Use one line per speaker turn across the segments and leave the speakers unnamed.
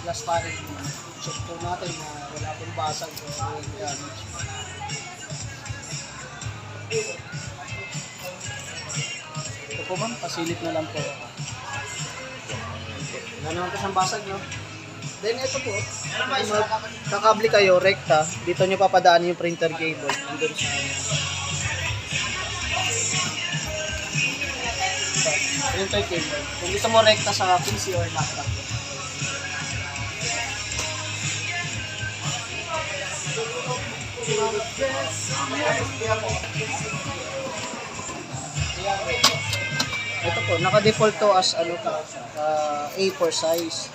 Last pa rin, check po natin na wala pong basag o damage. Ito po ma'am, pasilip na lang po. Wala naman po siyang basag, no? Then ito po, kung kakabli kayo, rekta, dito nyo papadaan yung printer cable. Andun sa printer cable. Kung gusto mo rekta sa PC or laptop. Ito po, naka-default to as ano po, A4 size.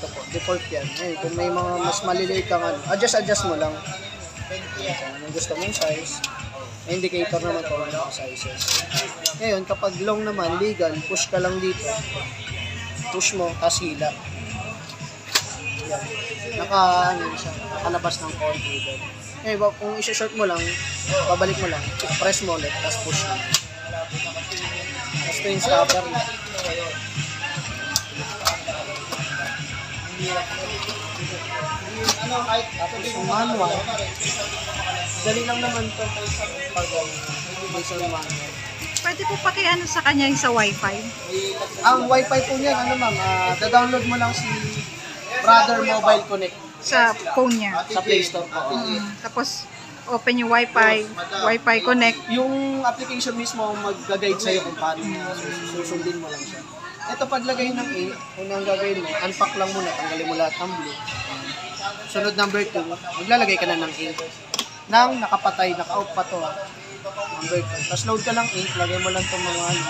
Ito po, default yan. Ngayon, kung may mga mas maliliit kang ano, adjust mo lang. Kung gusto mong size, indicator naman po ng mga sizes. Ngayon, kapag long naman, legal, push ka lang dito. Push mo, tas hila. Yan. Nakalabas ng call cable. Ngayon, kung isi-short mo lang, babalik mo lang, press mo ulit, tas push mo. Tas ito yung stopper mo. Tapos yung manual, dali lang naman ito pag based on manual.
Pwede po pakiano sa kanya yung sa Wi-Fi?
Ang Wi-Fi po niyan, ano ma'am, da-download mo lang si Brother Mobile Connect
Sa phone niya.
sa Play Store po.
Tapos, open yung Wi-Fi, Wi-Fi connect.
Yung application mismo ang mag-guide sa'yo kung paano susundin mo lang siya. Ito paglagay ng ink, unang gagawin mo, unpack lang muna, tanggalin mo lahat ng blue. Sunod number 2, maglalagay ka na ng ink. Nang nakapatay, naka-off pa to. Number 2. Tapos load ka ng ink, lagay mo lang itong mga ano,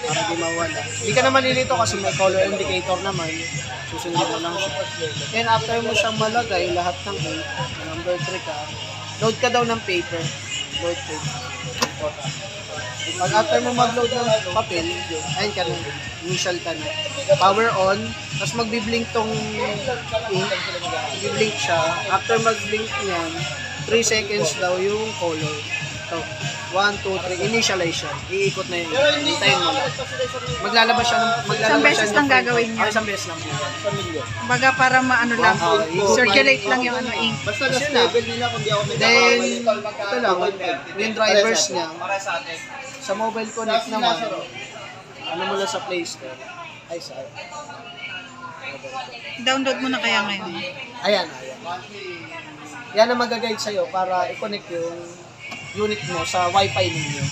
para di mawala. Hindi ka naman nilito kasi may color indicator naman. Susundin mo lang siya. Then after mo siyang malagay, lahat ng ink, number 3 ka, load ka daw ng paper. Load paper. Pag after mo mag-load ng papel, ayun ka na, initial ka na. Power on, tapos magbi-blink tong ink, magbi-blink siya. After mag-blink niyan, 3 seconds daw yung color. So, 1, 2, 3, initialize siya. Iikot na yun. Hintayin mo lang. Maglalabas siya ng...
Isang beses lang gagawin niya.
Isang beses lang.
Baga para maano lang, circulate lang yung ano ink.
Basta level nila kung di ako may then, ito lang, yung drivers niya, sa Mobile Connect naman, ano mo lang sa Play Store. Ay, sorry.
Download mo na kaya ngayon.
Ayan. Yan ang mag-guide sa'yo para i-connect yung unit mo sa Wi-Fi ninyo.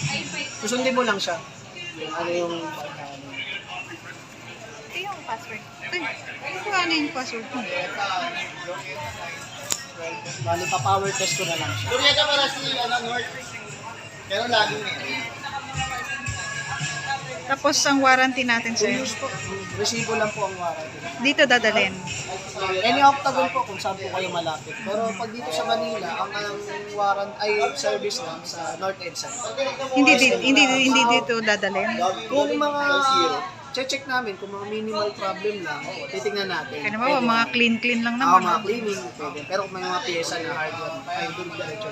Susundin mo lang siya. Ano yung...
Ito yung password. Ano yung password mo?
Bali, pa-power test ko na lang siya.
Kuriya ka para si North. Pero laging
Tapos ang warranty natin
Full
sa'yo.
use po. Resibo lang po ang warranty.
Dito dadalhin.
Any octagon po kung saan po kayo malapit. Pero pag dito sa Manila, ang warrant ay service lang sa North EDSA.
Hindi dito dadalhin.
Kung mga check namin, kung mga minimal problem lang, titingnan natin.
Kaya naman, mga clean lang
Mga
naman.
cleaning, pwede. Pero kung may mga pyesa na hardware, ay doon diretso.